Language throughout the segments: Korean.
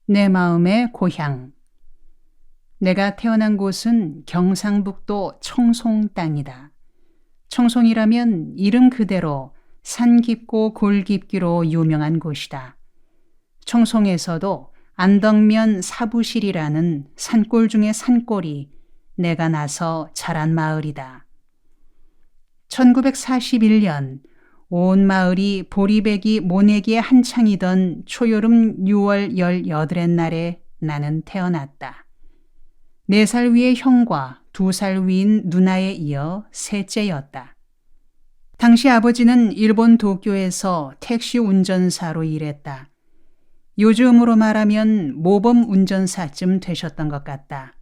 내 마음의 고향. 내가 태어난 곳은 경상북도 청송 땅이다. 청송이라면 이름 그대로 산 깊고 골 깊기로 유명한 곳이다. 청송에서도 안덕면 사부실이라는 산골 중의 산골이 내가 나서 자란 마을이다. 1941년 온 마을이 보리배기 모내기에 한창이던 초여름 6월 18의 날에 나는 태어났다. 4살 위의 형과 2살 위인 누나에 이어 셋째였다. 당시 아버지는 일본 도쿄에서 택시 운전사로 일했다. 요즘으로 말하면 모범 운전사쯤 되셨던 것 같다.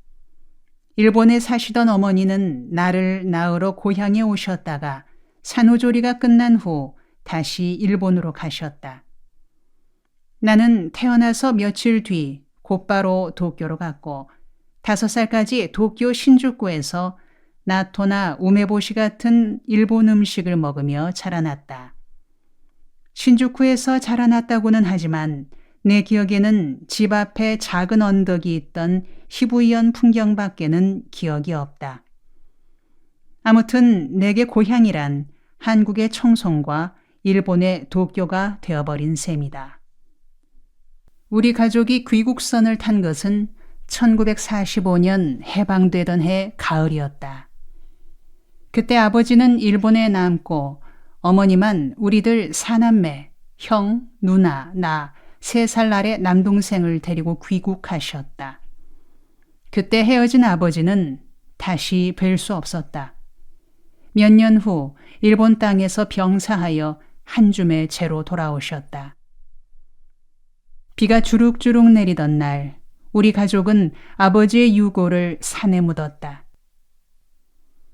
일본에 사시던 어머니는 나를 낳으러 고향에 오셨다가 산후조리가 끝난 후 다시 일본으로 가셨다. 나는 태어나서 며칠 뒤 곧바로 도쿄로 갔고 5살까지 도쿄 신주쿠에서 나토나 우메보시 같은 일본 음식을 먹으며 자라났다. 신주쿠에서 자라났다고는 하지만 내 기억에는 집 앞에 작은 언덕이 있던 히부이현 풍경밖에는 기억이 없다. 아무튼 내게 고향이란 한국의 청송과 일본의 도쿄가 되어버린 셈이다. 우리 가족이 귀국선을 탄 것은 1945년 해방되던 해 가을이었다. 그때 아버지는 일본에 남고 어머니만 우리들 4남매, 형, 누나, 나 3살 아래 남동생을 데리고 귀국하셨다. 그때 헤어진 아버지는 다시 뵐 수 없었다. 몇 년 후 일본 땅에서 병사하여 한줌에 제로 돌아오셨다. 비가 주룩주룩 내리던 날 우리 가족은 아버지의 유골을 산에 묻었다.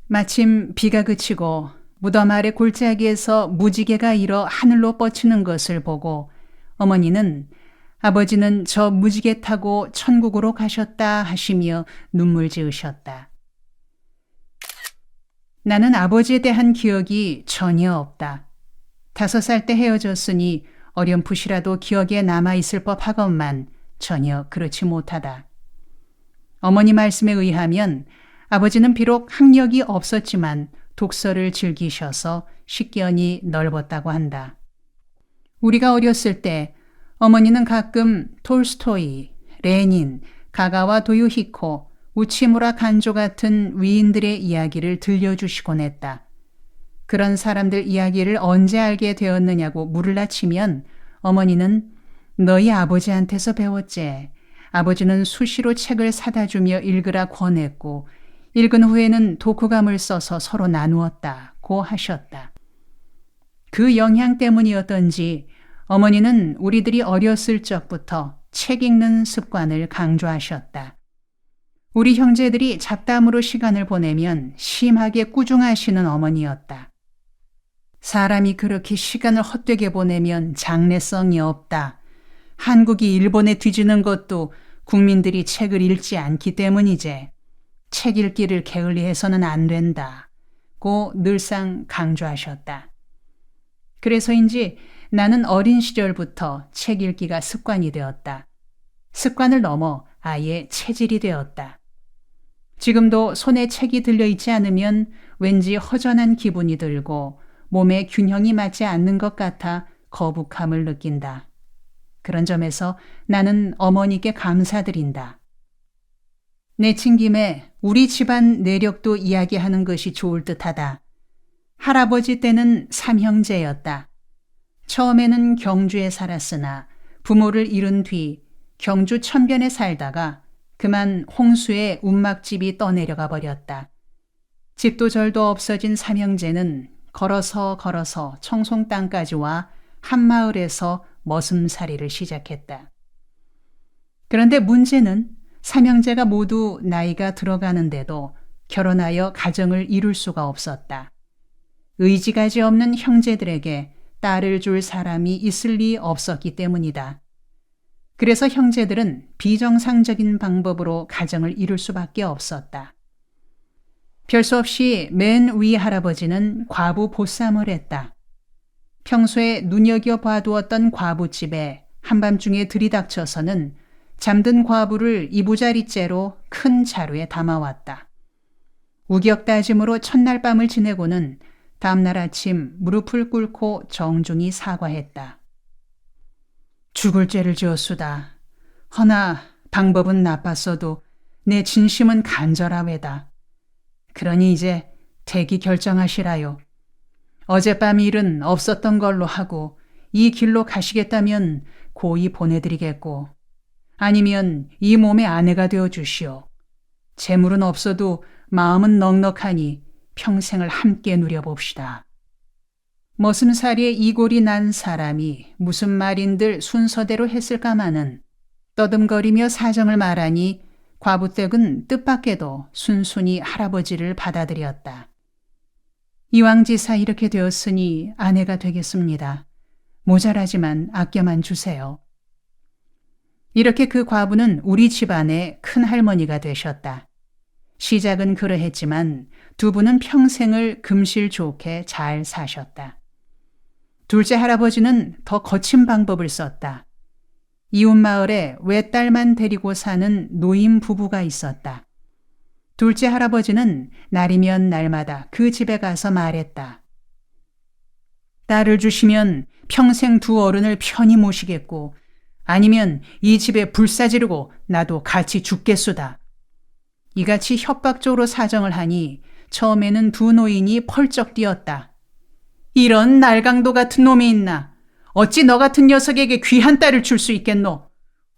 마침 비가 그치고 무덤 아래 골짜기에서 무지개가 일어 하늘로 뻗치는 것을 보고 어머니는 아버지는 저 무지개 타고 천국으로 가셨다 하시며 눈물 지으셨다. 나는 아버지에 대한 기억이 전혀 없다. 5살 때 헤어졌으니 어렴풋이라도 기억에 남아있을 법하건만 전혀 그렇지 못하다. 어머니 말씀에 의하면 아버지는 비록 학력이 없었지만 독서를 즐기셔서 식견이 넓었다고 한다. 우리가 어렸을 때 어머니는 가끔 톨스토이, 레닌, 가가와 도요히코, 우치무라 간조 같은 위인들의 이야기를 들려주시곤 했다. 그런 사람들 이야기를 언제 알게 되었느냐고 물으라 치면 어머니는 너희 아버지한테서 배웠지. 아버지는 수시로 책을 사다 주며 읽으라 권했고 읽은 후에는 독후감을 써서 서로 나누었다고 하셨다. 그 영향 때문이었던지 어머니는 우리들이 어렸을 적부터 책 읽는 습관을 강조하셨다. 우리 형제들이 잡담으로 시간을 보내면 심하게 꾸중하시는 어머니였다. 사람이 그렇게 시간을 헛되게 보내면 장래성이 없다. 한국이 일본에 뒤지는 것도 국민들이 책을 읽지 않기 때문이지. 책 읽기를 게을리해서는 안 된다고 늘상 강조하셨다. 그래서인지 나는 어린 시절부터 책 읽기가 습관이 되었다. 습관을 넘어 아예 체질이 되었다. 지금도 손에 책이 들려있지 않으면 왠지 허전한 기분이 들고 몸에 균형이 맞지 않는 것 같아 거북함을 느낀다. 그런 점에서 나는 어머니께 감사드린다. 내친 김에 우리 집안 내력도 이야기하는 것이 좋을 듯하다. 할아버지 때는 3형제였다. 처음에는 경주에 살았으나 부모를 잃은 뒤 경주 천변에 살다가 그만 홍수에 움막집이 떠내려가 버렸다. 집도 절도 없어진 3형제는 걸어서 청송 땅까지 와 한마을에서 머슴살이를 시작했다. 그런데 문제는 3형제가 모두 나이가 들어가는데도 결혼하여 가정을 이룰 수가 없었다. 의지가지 없는 형제들에게 딸을 줄 사람이 있을 리 없었기 때문이다. 그래서 형제들은 비정상적인 방법으로 가정을 이룰 수밖에 없었다. 별 수 없이 맨 위 할아버지는 과부 보쌈을 했다. 평소에 눈여겨봐두었던 과부집에 한밤중에 들이닥쳐서는 잠든 과부를 이부자리째로 큰 자루에 담아왔다. 우격다짐으로 첫날 밤을 지내고는 다음날 아침 무릎을 꿇고 정중히 사과했다. 죽을 죄를 지었수다. 허나 방법은 나빴어도 내 진심은 간절하외다. 그러니 이제 대기 결정하시라요. 어젯밤 일은 없었던 걸로 하고 이 길로 가시겠다면 고이 보내드리겠고 아니면 이 몸의 아내가 되어 주시오. 재물은 없어도 마음은 넉넉하니 평생을 함께 누려봅시다. 머슴살이에 이골이 난 사람이 무슨 말인들 순서대로 했을까마는 떠듬거리며 사정을 말하니 과부댁은 뜻밖에도 순순히 할아버지를 받아들였다. 이왕지사 이렇게 되었으니 아내가 되겠습니다. 모자라지만 아껴만 주세요. 이렇게 그 과부는 우리 집안의 큰 할머니가 되셨다. 시작은 그러했지만 두 분은 평생을 금실 좋게 잘 사셨다. 둘째 할아버지는 더 거친 방법을 썼다. 이웃 마을에 외딸만 데리고 사는 노인 부부가 있었다. 둘째 할아버지는 날이면 날마다 그 집에 가서 말했다. 딸을 주시면 평생 두 어른을 편히 모시겠고 아니면 이 집에 불사 지르고 나도 같이 죽겠수다. 이같이 협박적으로 사정을 하니 처음에는 두 노인이 펄쩍 뛰었다. 이런 날강도 같은 놈이 있나? 어찌 너 같은 녀석에게 귀한 딸을 줄 수 있겠노?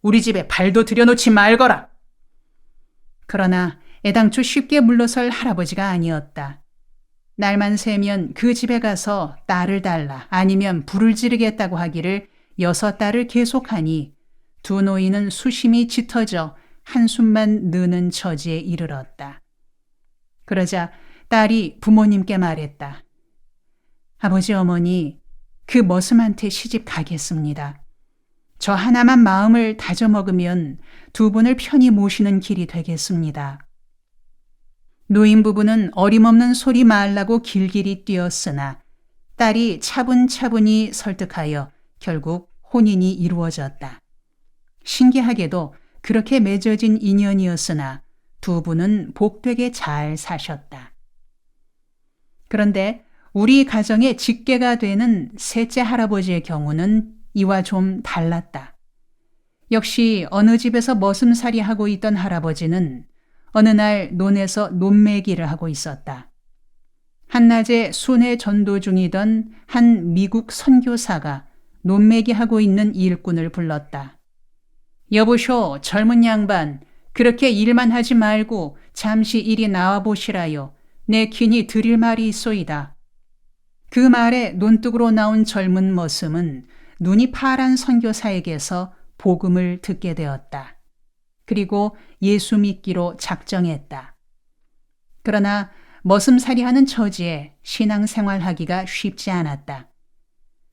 우리 집에 발도 들여놓지 말거라. 그러나 애당초 쉽게 물러설 할아버지가 아니었다. 날만 새면 그 집에 가서 딸을 달라 아니면 불을 지르겠다고 하기를 6달을 계속하니 두 노인은 수심이 짙어져 한숨만 느는 처지에 이르렀다. 그러자 딸이 부모님께 말했다. 아버지 어머니, 그 머슴한테 시집 가겠습니다. 저 하나만 마음을 다져 먹으면 두 분을 편히 모시는 길이 되겠습니다. 노인 부부는 어림없는 소리 말라고 길길이 뛰었으나 딸이 차분차분히 설득하여 결국 혼인이 이루어졌다. 신기하게도 그렇게 맺어진 인연이었으나 두 분은 복되게 잘 사셨다. 그런데 우리 가정의 직계가 되는 셋째 할아버지의 경우는 이와 좀 달랐다. 역시 어느 집에서 머슴살이 하고 있던 할아버지는 어느 날 논에서 논매기를 하고 있었다. 한낮에 순회 전도 중이던 한 미국 선교사가 논매기 하고 있는 일꾼을 불렀다. 여보쇼, 젊은 양반, 그렇게 일만 하지 말고 잠시 이리 나와 보시라요. 내 긴히 드릴 말이 있소이다. 그 말에 논둑으로 나온 젊은 머슴은 눈이 파란 선교사에게서 복음을 듣게 되었다. 그리고 예수 믿기로 작정했다. 그러나 머슴살이하는 처지에 신앙생활하기가 쉽지 않았다.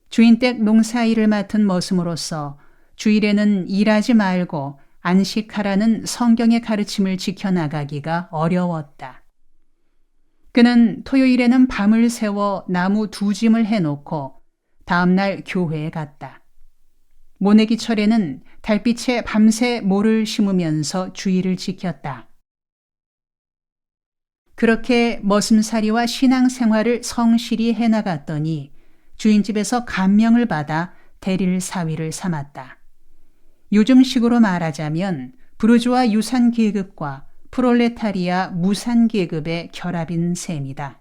주인댁 농사일을 맡은 머슴으로서 주일에는 일하지 말고 안식하라는 성경의 가르침을 지켜나가기가 어려웠다. 그는 토요일에는 밤을 새워 나무 2짐을 해놓고 다음날 교회에 갔다. 모내기철에는 달빛에 밤새 모를 심으면서 주의를 지켰다. 그렇게 머슴살이와 신앙생활을 성실히 해나갔더니 주인집에서 감명을 받아 대릴 사위를 삼았다. 요즘식으로 말하자면 부르주아 유산 계급과 프롤레타리아 무산 계급의 결합인 셈이다.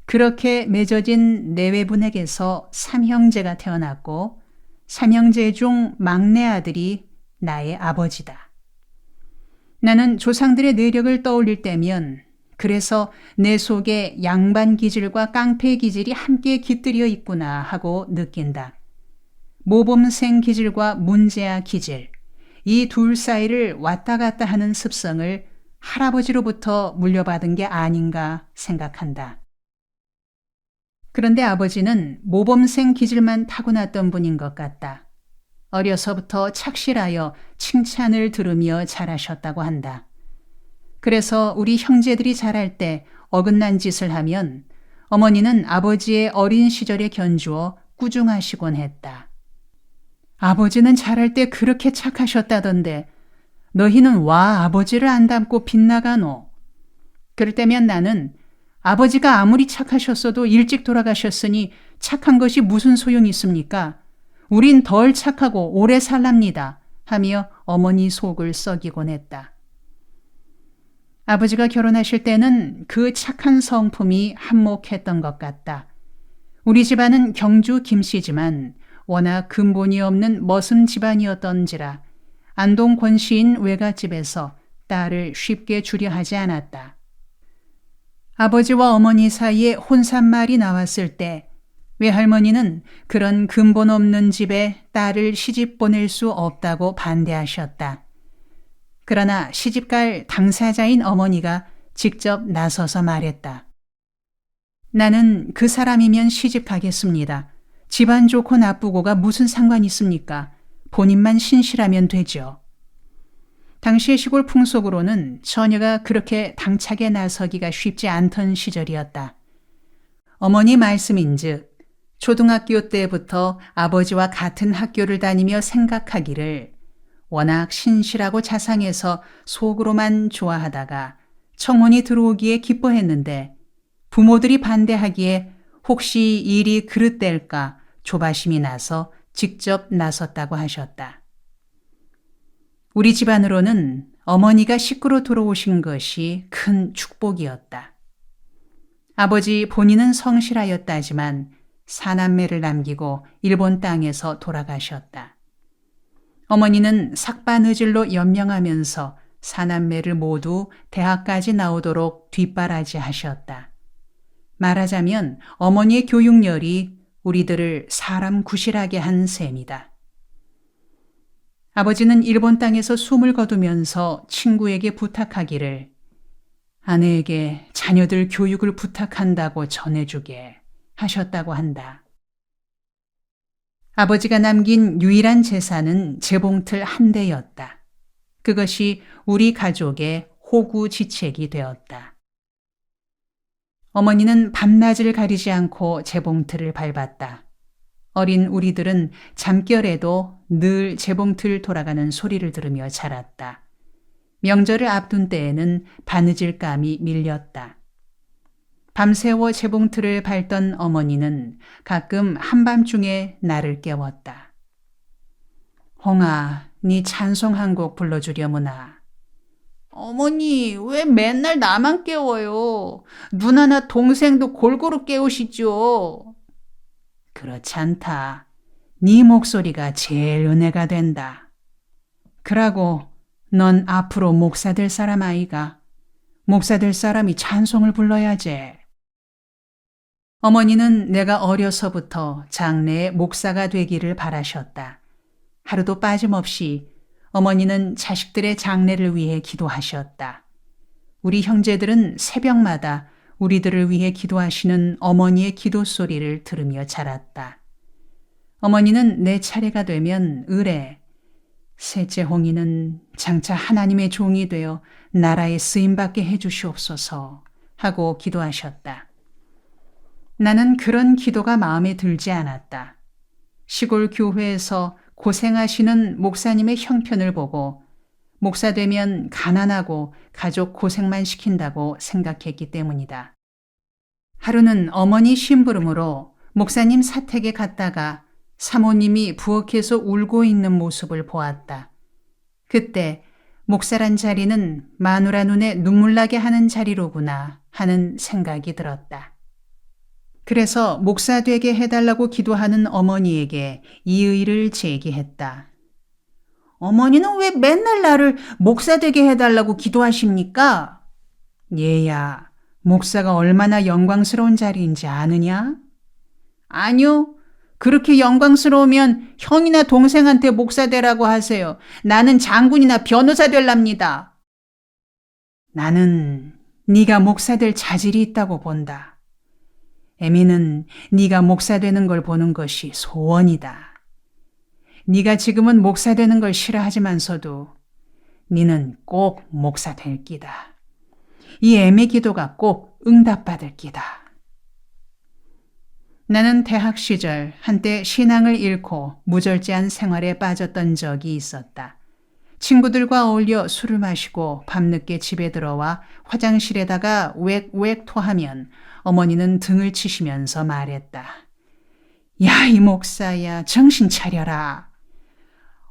그렇게 맺어진 내외분에게서 3형제가 태어났고 3형제 중 막내 아들이 나의 아버지다. 나는 조상들의 내력을 떠올릴 때면 그래서 내 속에 양반 기질과 깡패 기질이 함께 깃들여 있구나 하고 느낀다. 모범생 기질과 문제아 기질, 이 둘 사이를 왔다 갔다 하는 습성을 할아버지로부터 물려받은 게 아닌가 생각한다. 그런데 아버지는 모범생 기질만 타고났던 분인 것 같다. 어려서부터 착실하여 칭찬을 들으며 자라셨다고 한다. 그래서 우리 형제들이 자랄 때 어긋난 짓을 하면 어머니는 아버지의 어린 시절에 견주어 꾸중하시곤 했다. 아버지는 자랄 때 그렇게 착하셨다던데 너희는 와 아버지를 안 닮고 빗나가노. 그럴 때면 나는 아버지가 아무리 착하셨어도 일찍 돌아가셨으니 착한 것이 무슨 소용이 있습니까? 우린 덜 착하고 오래 살랍니다. 하며 어머니 속을 썩이곤 했다. 아버지가 결혼하실 때는 그 착한 성품이 한몫했던 것 같다. 우리 집안은 경주 김씨지만 워낙 근본이 없는 머슴 집안이었던지라 안동 권씨인 외갓집에서 딸을 쉽게 주려 하지 않았다. 아버지와 어머니 사이에 혼잣말이 나왔을 때 외할머니는 그런 근본 없는 집에 딸을 시집 보낼 수 없다고 반대하셨다. 그러나 시집갈 당사자인 어머니가 직접 나서서 말했다. 나는 그 사람이면 시집가겠습니다. 집안 좋고 나쁘고가 무슨 상관 있습니까? 본인만 신실하면 되죠. 당시의 시골 풍속으로는 처녀가 그렇게 당차게 나서기가 쉽지 않던 시절이었다. 어머니 말씀인즉 초등학교 때부터 아버지와 같은 학교를 다니며 생각하기를 워낙 신실하고 자상해서 속으로만 좋아하다가 청혼이 들어오기에 기뻐했는데 부모들이 반대하기에 혹시 일이 그릇될까 조바심이 나서 직접 나섰다고 하셨다. 우리 집안으로는 어머니가 식구로 들어오신 것이 큰 축복이었다. 아버지 본인은 성실하였다지만 사남매를 남기고 일본 땅에서 돌아가셨다. 어머니는 삭바느질로 연명하면서 사남매를 모두 대학까지 나오도록 뒷바라지 하셨다. 말하자면 어머니의 교육열이 우리들을 사람 구실하게 한 셈이다. 아버지는 일본 땅에서 숨을 거두면서 친구에게 부탁하기를 아내에게 자녀들 교육을 부탁한다고 전해주게 하셨다고 한다. 아버지가 남긴 유일한 재산은 재봉틀 한 대였다. 그것이 우리 가족의 호구지책이 되었다. 어머니는 밤낮을 가리지 않고 재봉틀을 밟았다. 어린 우리들은 잠결에도 늘 재봉틀 돌아가는 소리를 들으며 자랐다. 명절을 앞둔 때에는 바느질감이 밀렸다. 밤새워 재봉틀을 밟던 어머니는 가끔 한밤중에 나를 깨웠다. 홍아, 네 찬송 한 곡 불러주려무나. 어머니, 왜 맨날 나만 깨워요? 누나나 동생도 골고루 깨우시죠. 그렇지 않다. 네 목소리가 제일 은혜가 된다. 그러고 넌 앞으로 목사 될 사람 아이가. 목사 될 사람이 찬송을 불러야지. 어머니는 내가 어려서부터 장래에 목사가 되기를 바라셨다. 하루도 빠짐없이 어머니는 자식들의 장래를 위해 기도하셨다. 우리 형제들은 새벽마다 우리들을 위해 기도하시는 어머니의 기도 소리를 들으며 자랐다. 어머니는 내 차례가 되면 의뢰, 셋째 홍이는 장차 하나님의 종이 되어 나라에 쓰임받게 해주시옵소서 하고 기도하셨다. 나는 그런 기도가 마음에 들지 않았다. 시골 교회에서 고생하시는 목사님의 형편을 보고 목사 되면 가난하고 가족 고생만 시킨다고 생각했기 때문이다. 하루는 어머니 심부름으로 목사님 사택에 갔다가 사모님이 부엌에서 울고 있는 모습을 보았다. 그때 목사란 자리는 마누라 눈에 눈물 나게 하는 자리로구나 하는 생각이 들었다. 그래서 목사 되게 해달라고 기도하는 어머니에게 이의를 제기했다. 어머니는 왜 맨날 나를 목사 되게 해달라고 기도하십니까? 얘야, 목사가 얼마나 영광스러운 자리인지 아느냐? 아니요. 그렇게 영광스러우면 형이나 동생한테 목사 되라고 하세요. 나는 장군이나 변호사 될랍니다. 나는 네가 목사 될 자질이 있다고 본다. 애미는 네가 목사 되는 걸 보는 것이 소원이다. 네가 지금은 목사 되는 걸 싫어하지만서도 네는 꼭 목사 될 끼다. 이 애미 기도가 꼭 응답받을 끼다. 나는 대학 시절 한때 신앙을 잃고 무절제한 생활에 빠졌던 적이 있었다. 친구들과 어울려 술을 마시고 밤늦게 집에 들어와 화장실에다가 웩웩 토하면 어머니는 등을 치시면서 말했다. 야, 이 목사야, 정신 차려라.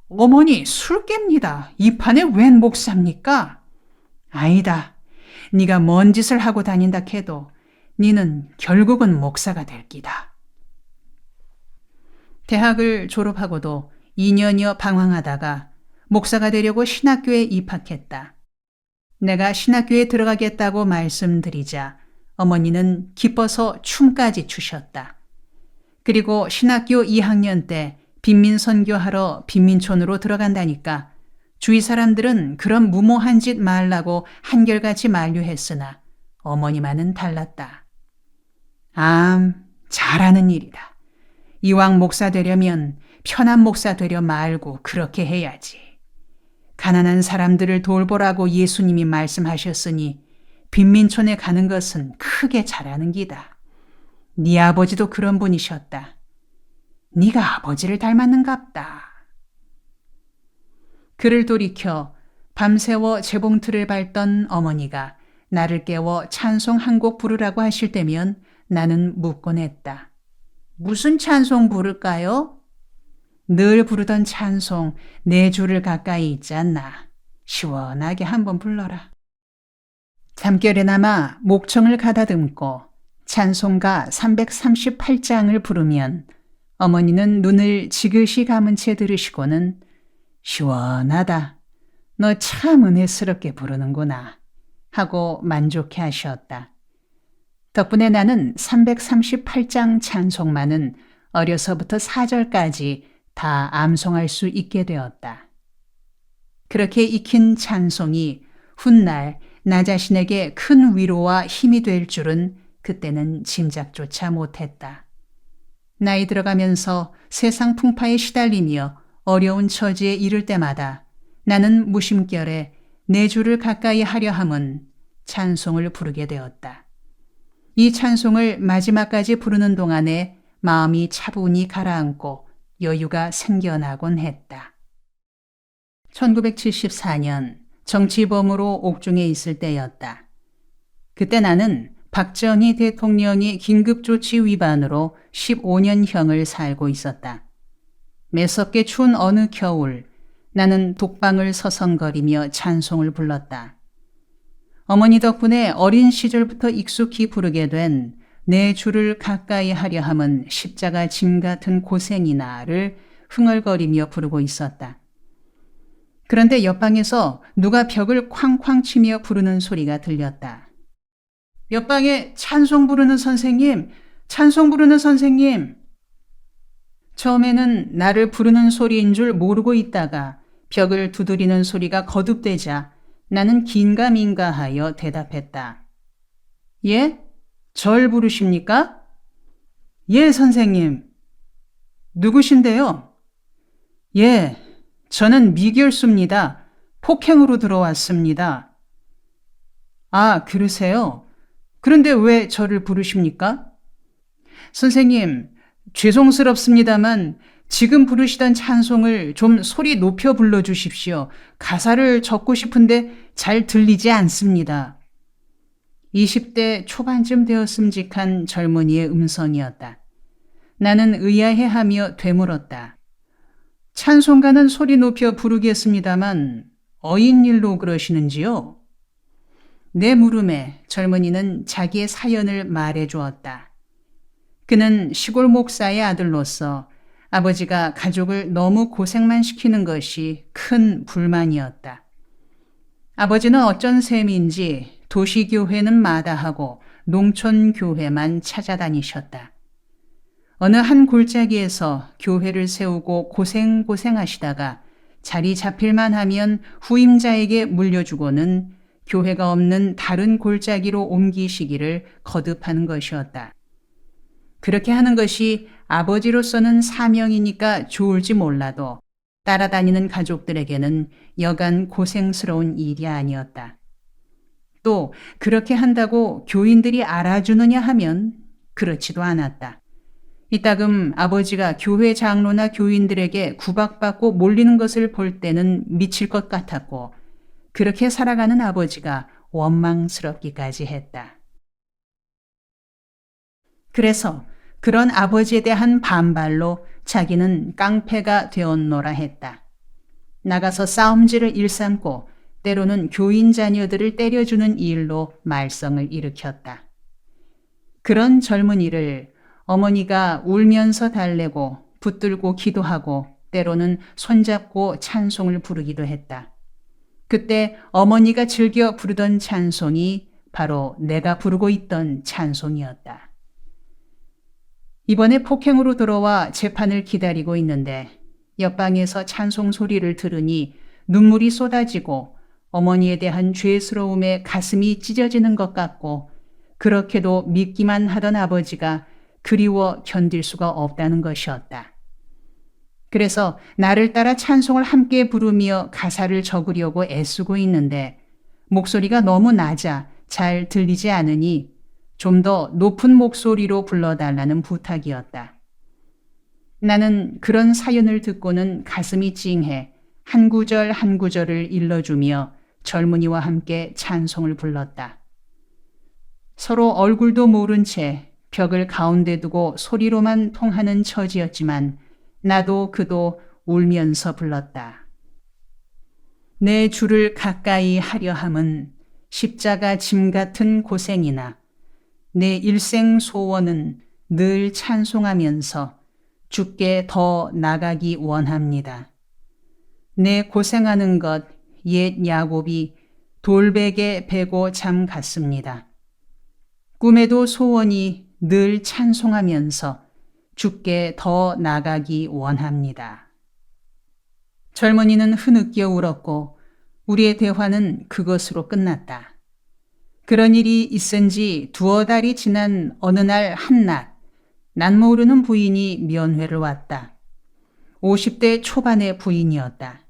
어머니, 술 깹니다. 이 판에 웬 목사입니까? 아니다. 네가 뭔 짓을 하고 다닌다 해도 니는 결국은 목사가 될 기다. 대학을 졸업하고도 2년여 방황하다가 목사가 되려고 신학교에 입학했다. 내가 신학교에 들어가겠다고 말씀드리자 어머니는 기뻐서 춤까지 추셨다. 그리고 신학교 2학년 때 빈민선교하러 빈민촌으로 들어간다니까 주위 사람들은 그런 무모한 짓 말라고 한결같이 만류했으나 어머니만은 달랐다. 잘하는 일이다. 이왕 목사 되려면 편한 목사 되려 말고 그렇게 해야지. 가난한 사람들을 돌보라고 예수님이 말씀하셨으니 빈민촌에 가는 것은 크게 잘하는 기다. 네 아버지도 그런 분이셨다. 네가 아버지를 닮았는갑다. 그를 돌이켜 밤새워 재봉틀을 밟던 어머니가 나를 깨워 찬송 한 곡 부르라고 하실 때면 나는 묻곤 했다. 무슨 찬송 부를까요? 늘 부르던 찬송 내 주를 가까이 있지 않나. 시원하게 한번 불러라. 잠결에나마 목청을 가다듬고 찬송가 338장을 부르면 어머니는 눈을 지그시 감은 채 들으시고는 시원하다. 너 참 은혜스럽게 부르는구나 하고 만족해 하셨다. 덕분에 나는 338장 찬송만은 어려서부터 4절까지 다 암송할 수 있게 되었다. 그렇게 익힌 찬송이 훗날 나 자신에게 큰 위로와 힘이 될 줄은 그때는 짐작조차 못했다. 나이 들어가면서 세상 풍파에 시달리며 어려운 처지에 이를 때마다 나는 무심결에 내 주를 가까이 하려 함은 찬송을 부르게 되었다. 이 찬송을 마지막까지 부르는 동안에 마음이 차분히 가라앉고 여유가 생겨나곤 했다. 1974년 정치범으로 옥중에 있을 때였다. 그때 나는 박정희 대통령이 긴급조치 위반으로 15년형을 살고 있었다. 매섭게 추운 어느 겨울 나는 독방을 서성거리며 찬송을 불렀다. 어머니 덕분에 어린 시절부터 익숙히 부르게 된 내 주를 가까이 하려 함은 십자가 짐 같은 고생이나를 흥얼거리며 부르고 있었다. 그런데 옆방에서 누가 벽을 쾅쾅 치며 부르는 소리가 들렸다. 옆방에 찬송 부르는 선생님, 찬송 부르는 선생님. 처음에는 나를 부르는 소리인 줄 모르고 있다가 벽을 두드리는 소리가 거듭되자 나는 긴가민가 하여 대답했다. 예? 절 부르십니까? 예, 선생님. 누구신데요? 예, 저는 미결수입니다. 폭행으로 들어왔습니다. 아, 그러세요? 그런데 왜 저를 부르십니까? 선생님, 죄송스럽습니다만 지금 부르시던 찬송을 좀 소리 높여 불러주십시오. 가사를 적고 싶은데 잘 들리지 않습니다. 20대 초반쯤 되었음직한 젊은이의 음성이었다. 나는 의아해하며 되물었다. 찬송가는 소리 높여 부르겠습니다만 어인일로 그러시는지요? 내 물음에 젊은이는 자기의 사연을 말해 주었다. 그는 시골 목사의 아들로서 아버지가 가족을 너무 고생만 시키는 것이 큰 불만이었다. 아버지는 어쩐 셈인지 도시교회는 마다하고 농촌교회만 찾아다니셨다. 어느 한 골짜기에서 교회를 세우고 고생하시다가 자리 잡힐만 하면 후임자에게 물려주고는 교회가 없는 다른 골짜기로 옮기시기를 거듭하는 것이었다. 그렇게 하는 것이 아버지로서는 사명이니까 좋을지 몰라도 따라다니는 가족들에게는 여간 고생스러운 일이 아니었다. 또 그렇게 한다고 교인들이 알아주느냐 하면 그렇지도 않았다. 이따금 아버지가 교회 장로나 교인들에게 구박받고 몰리는 것을 볼 때는 미칠 것 같았고, 그렇게 살아가는 아버지가 원망스럽기까지 했다. 그래서 그런 아버지에 대한 반발로 자기는 깡패가 되었노라 했다. 나가서 싸움질을 일삼고 때로는 교인 자녀들을 때려주는 일로 말썽을 일으켰다. 그런 젊은이를 어머니가 울면서 달래고 붙들고 기도하고 때로는 손잡고 찬송을 부르기도 했다. 그때 어머니가 즐겨 부르던 찬송이 바로 내가 부르고 있던 찬송이었다. 이번에 폭행으로 들어와 재판을 기다리고 있는데 옆방에서 찬송 소리를 들으니 눈물이 쏟아지고 어머니에 대한 죄스러움에 가슴이 찢어지는 것 같고, 그렇게도 믿기만 하던 아버지가 그리워 견딜 수가 없다는 것이었다. 그래서 나를 따라 찬송을 함께 부르며 가사를 적으려고 애쓰고 있는데 목소리가 너무 낮아 잘 들리지 않으니 좀 더 높은 목소리로 불러달라는 부탁이었다. 나는 그런 사연을 듣고는 가슴이 찡해 한 구절 한 구절을 일러주며 젊은이와 함께 찬송을 불렀다. 서로 얼굴도 모른 채 벽을 가운데 두고 소리로만 통하는 처지였지만 나도 그도 울면서 불렀다. 내 주를 가까이 하려 함은 십자가 짐 같은 고생이나 내 일생 소원은 늘 찬송하면서 주께 더 나가기 원합니다. 내 고생하는 것 옛 야곱이 돌베개 베고 잠 갔습니다. 꿈에도 소원이 늘 찬송하면서 주께 더 나가기 원합니다. 젊은이는 흐느껴 울었고 우리의 대화는 그것으로 끝났다. 그런 일이 있은 지 두어 달이 지난 어느 날 한낮, 난 모르는 부인이 면회를 왔다. 50대 초반의 부인이었다.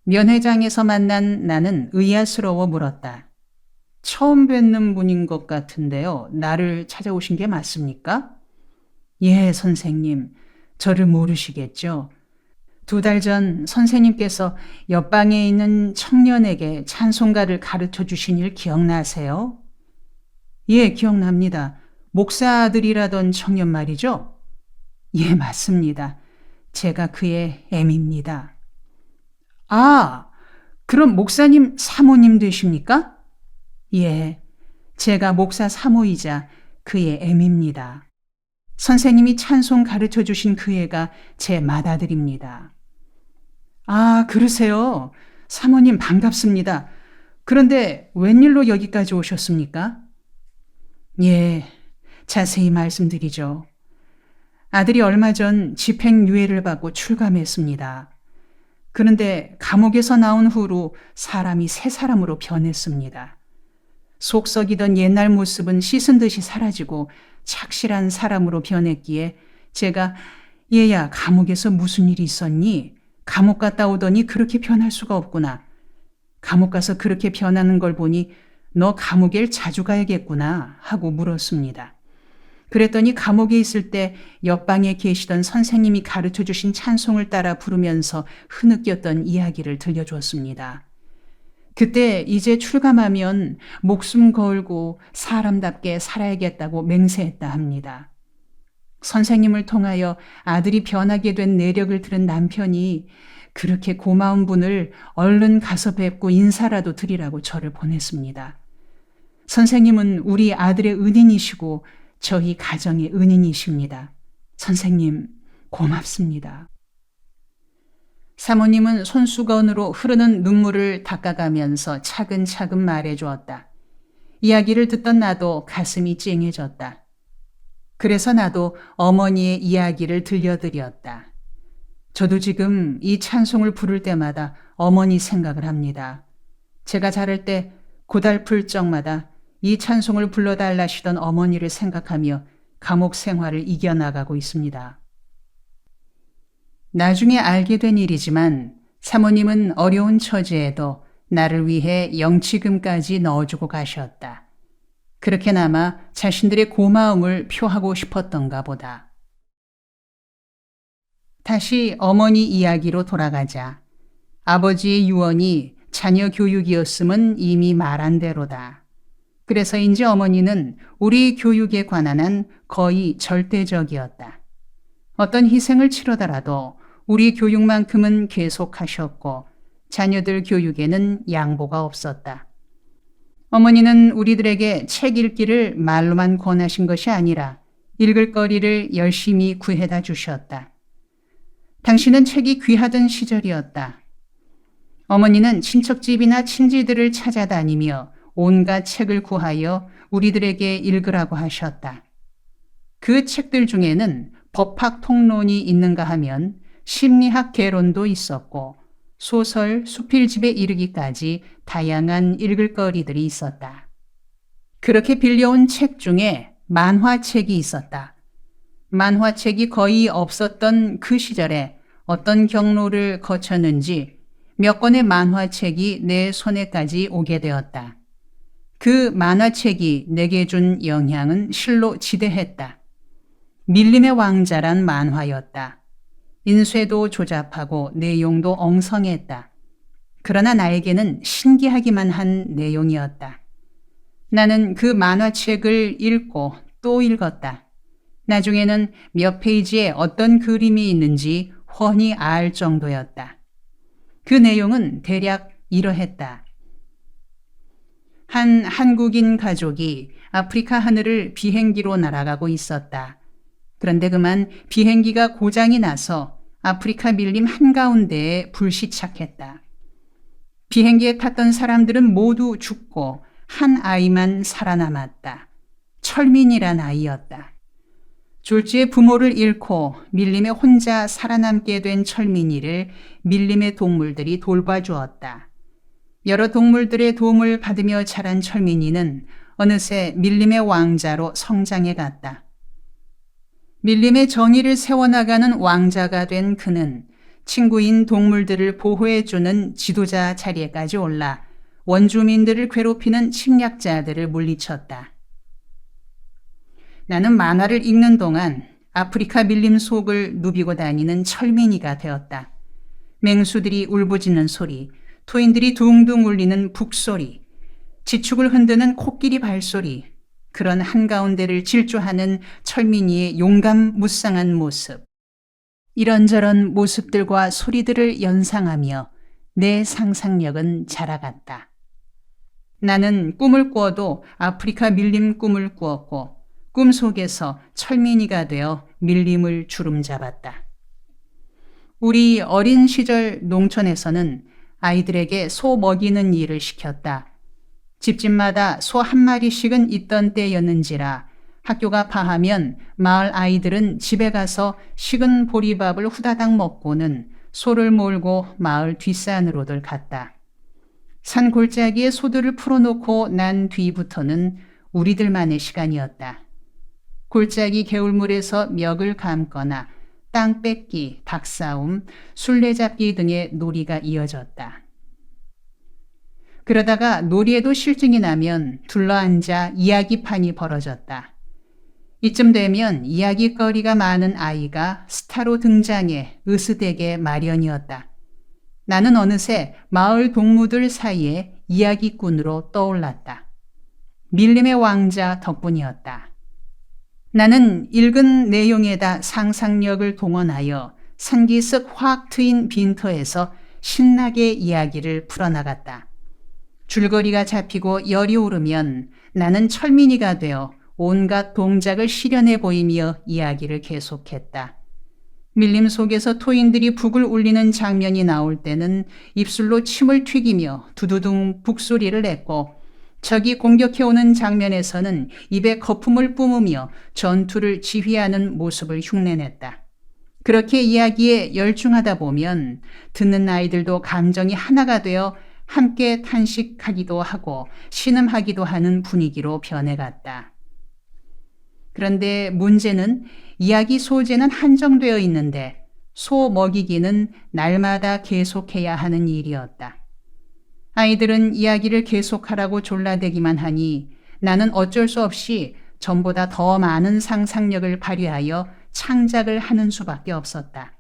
면회장에서 만난 나는 의아스러워 물었다. 처음 뵙는 분인 것 같은데요. 나를 찾아오신 게 맞습니까? 예, 선생님. 저를 모르시겠죠? 2달 전 선생님께서 옆방에 있는 청년에게 찬송가를 가르쳐 주신 일 기억나세요? 예, 기억납니다. 목사 아들이라던 청년 말이죠? 예, 맞습니다. 제가 그의 애입니다. 아, 그럼 목사님 사모님 되십니까? 예, 제가 목사 사모이자 그의 애입니다. 선생님이 찬송 가르쳐 주신 그 애가 제 맏아들입니다. 아, 그러세요. 사모님 반갑습니다. 그런데 웬일로 여기까지 오셨습니까? 예, 자세히 말씀드리죠. 아들이 얼마 전 집행유예를 받고 출감했습니다. 그런데 감옥에서 나온 후로 사람이 새 사람으로 변했습니다. 속 썩이던 옛날 모습은 씻은 듯이 사라지고 착실한 사람으로 변했기에 제가 얘야 감옥에서 무슨 일이 있었니? 감옥 갔다 오더니 그렇게 변할 수가 없구나. 감옥 가서 그렇게 변하는 걸 보니 너 감옥에 자주 가야겠구나 하고 물었습니다. 그랬더니 감옥에 있을 때 옆방에 계시던 선생님이 가르쳐 주신 찬송을 따라 부르면서 흐느꼈던 이야기를 들려주었습니다. 그때 이제 출감하면 목숨 걸고 사람답게 살아야겠다고 맹세했다 합니다. 선생님을 통하여 아들이 변하게 된 내력을 들은 남편이 그렇게 고마운 분을 얼른 가서 뵙고 인사라도 드리라고 저를 보냈습니다. 선생님은 우리 아들의 은인이시고 저희 가정의 은인이십니다. 선생님, 고맙습니다. 사모님은 손수건으로 흐르는 눈물을 닦아가면서 차근차근 말해주었다. 이야기를 듣던 나도 가슴이 찡해졌다. 그래서 나도 어머니의 이야기를 들려드렸다. 저도 지금 이 찬송을 부를 때마다 어머니 생각을 합니다. 제가 자랄 때 고달플 적마다 이 찬송을 불러달라시던 어머니를 생각하며 감옥 생활을 이겨나가고 있습니다. 나중에 알게 된 일이지만 사모님은 어려운 처지에도 나를 위해 영치금까지 넣어주고 가셨다. 그렇게나마 자신들의 고마움을 표하고 싶었던가 보다. 다시 어머니 이야기로 돌아가자. 아버지의 유언이 자녀 교육이었음은 이미 말한 대로다. 그래서인지 어머니는 우리 교육에 관한 한 거의 절대적이었다. 어떤 희생을 치르더라도 우리 교육만큼은 계속하셨고 자녀들 교육에는 양보가 없었다. 어머니는 우리들에게 책 읽기를 말로만 권하신 것이 아니라 읽을 거리를 열심히 구해다 주셨다. 당신은 책이 귀하던 시절이었다. 어머니는 친척집이나 친지들을 찾아다니며 온갖 책을 구하여 우리들에게 읽으라고 하셨다. 그 책들 중에는 법학 통론이 있는가 하면 심리학 개론도 있었고 소설, 수필집에 이르기까지 다양한 읽을 거리들이 있었다. 그렇게 빌려온 책 중에 만화책이 있었다. 만화책이 거의 없었던 그 시절에 어떤 경로를 거쳤는지 몇 권의 만화책이 내 손에까지 오게 되었다. 그 만화책이 내게 준 영향은 실로 지대했다. 밀림의 왕자란 만화였다. 인쇄도 조잡하고 내용도 엉성했다. 그러나 나에게는 신기하기만 한 내용이었다. 나는 그 만화책을 읽고 또 읽었다. 나중에는 몇 페이지에 어떤 그림이 있는지 훤히 알 정도였다. 그 내용은 대략 이러했다. 한 한국인 가족이 아프리카 하늘을 비행기로 날아가고 있었다. 그런데 그만 비행기가 고장이 나서 아프리카 밀림 한가운데에 불시착했다. 비행기에 탔던 사람들은 모두 죽고 한 아이만 살아남았다. 철민이란 아이였다. 졸지에 부모를 잃고 밀림에 혼자 살아남게 된 철민이를 밀림의 동물들이 돌봐주었다. 여러 동물들의 도움을 받으며 자란 철민이는 어느새 밀림의 왕자로 성장해 갔다. 밀림의 정의를 세워나가는 왕자가 된 그는 친구인 동물들을 보호해주는 지도자 자리에까지 올라 원주민들을 괴롭히는 침략자들을 물리쳤다. 나는 만화를 읽는 동안 아프리카 밀림 속을 누비고 다니는 철민이가 되었다. 맹수들이 울부짖는 소리, 토인들이 둥둥 울리는 북소리, 지축을 흔드는 코끼리 발소리, 그런 한가운데를 질주하는 철민이의 용감무쌍한 모습. 이런저런 모습들과 소리들을 연상하며 내 상상력은 자라갔다. 나는 꿈을 꾸어도 아프리카 밀림 꿈을 꾸었고 꿈속에서 철민이가 되어 밀림을 주름잡았다. 우리 어린 시절 농촌에서는 아이들에게 소 먹이는 일을 시켰다. 집집마다 소 한 마리씩은 있던 때였는지라 학교가 파하면 마을 아이들은 집에 가서 식은 보리밥을 후다닥 먹고는 소를 몰고 마을 뒷산으로들 갔다. 산 골짜기에 소들을 풀어놓고 난 뒤부터는 우리들만의 시간이었다. 골짜기 개울물에서 멱을 감거나 땅 뺏기, 닭싸움, 술래잡기 등의 놀이가 이어졌다. 그러다가 놀이에도 실증이 나면 둘러앉아 이야기판이 벌어졌다. 이쯤 되면 이야기거리가 많은 아이가 스타로 등장해 으스대게 마련이었다. 나는 어느새 마을 동무들 사이에 이야기꾼으로 떠올랐다. 밀림의 왕자 덕분이었다. 나는 읽은 내용에다 상상력을 동원하여 산기슭 확 트인 빈터에서 신나게 이야기를 풀어나갔다. 줄거리가 잡히고 열이 오르면 나는 철민이가 되어 온갖 동작을 실현해 보이며 이야기를 계속했다. 밀림 속에서 토인들이 북을 울리는 장면이 나올 때는 입술로 침을 튀기며 두두둥 북소리를 냈고 적이 공격해오는 장면에서는 입에 거품을 뿜으며 전투를 지휘하는 모습을 흉내냈다. 그렇게 이야기에 열중하다 보면 듣는 아이들도 감정이 하나가 되어 함께 탄식하기도 하고 신음하기도 하는 분위기로 변해갔다. 그런데 문제는 이야기 소재는 한정되어 있는데 소 먹이기는 날마다 계속해야 하는 일이었다. 아이들은 이야기를 계속하라고 졸라대기만 하니 나는 어쩔 수 없이 전보다 더 많은 상상력을 발휘하여 창작을 하는 수밖에 없었다.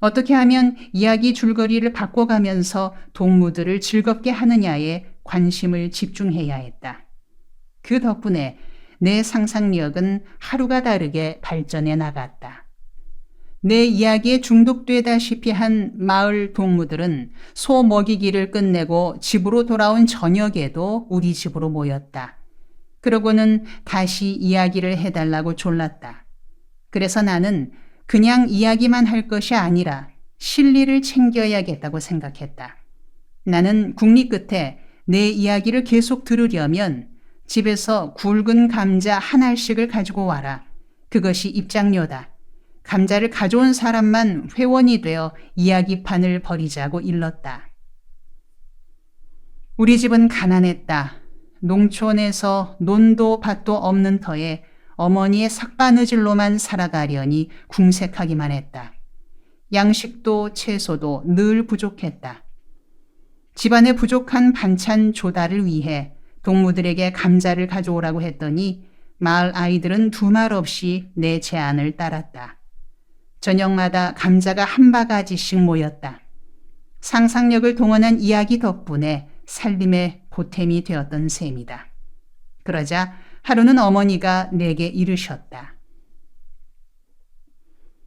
어떻게 하면 이야기 줄거리를 바꿔가면서 동무들을 즐겁게 하느냐에 관심을 집중해야 했다. 그 덕분에 내 상상력은 하루가 다르게 발전해 나갔다. 내 이야기에 중독되다시피 한 마을 동무들은 소 먹이기를 끝내고 집으로 돌아온 저녁에도 우리 집으로 모였다. 그러고는 다시 이야기를 해달라고 졸랐다. 그래서 나는 그냥 이야기만 할 것이 아니라 실리를 챙겨야겠다고 생각했다. 나는 국리 끝에 내 이야기를 계속 들으려면 집에서 굵은 감자 한 알씩을 가지고 와라. 그것이 입장료다. 감자를 가져온 사람만 회원이 되어 이야기판을 벌이자고 일렀다. 우리 집은 가난했다. 농촌에서 논도 밭도 없는 터에 어머니의 삭바느질로만 살아가려니 궁색하기만 했다. 양식도 채소도 늘 부족했다. 집안에 부족한 반찬 조달을 위해 동무들에게 감자를 가져오라고 했더니 마을 아이들은 두말 없이 내 제안을 따랐다. 저녁마다 감자가 한 바가지씩 모였다. 상상력을 동원한 이야기 덕분에 살림의 보탬이 되었던 셈이다. 그러자 하루는 어머니가 내게 이르셨다.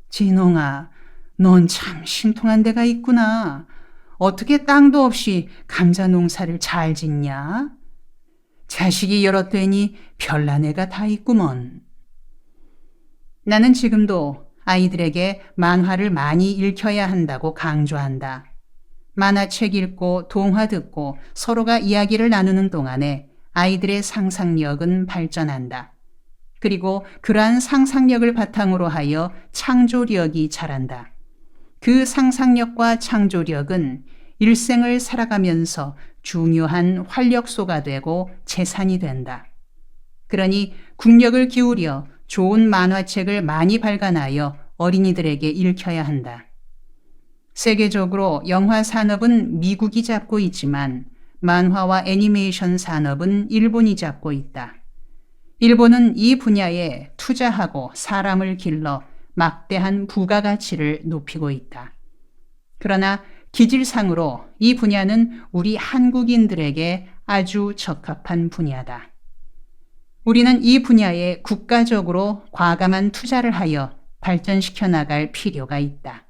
진홍아, 넌 참 신통한 데가 있구나. 어떻게 땅도 없이 감자 농사를 잘 짓냐? 자식이 여럿되니 별난 애가 다 있구먼. 나는 지금도 아이들에게 만화를 많이 읽혀야 한다고 강조한다. 만화책 읽고 동화 듣고 서로가 이야기를 나누는 동안에 아이들의 상상력은 발전한다. 그리고 그러한 상상력을 바탕으로 하여 창조력이 자란다. 그 상상력과 창조력은 일생을 살아가면서 중요한 활력소가 되고 재산이 된다. 그러니 국력을 기울여 좋은 만화책을 많이 발간하여 어린이들에게 읽혀야 한다. 세계적으로 영화 산업은 미국이 잡고 있지만 만화와 애니메이션 산업은 일본이 잡고 있다. 일본은 이 분야에 투자하고 사람을 길러 막대한 부가가치를 높이고 있다. 그러나 기질상으로 이 분야는 우리 한국인들에게 아주 적합한 분야다. 우리는 이 분야에 국가적으로 과감한 투자를 하여 발전시켜 나갈 필요가 있다.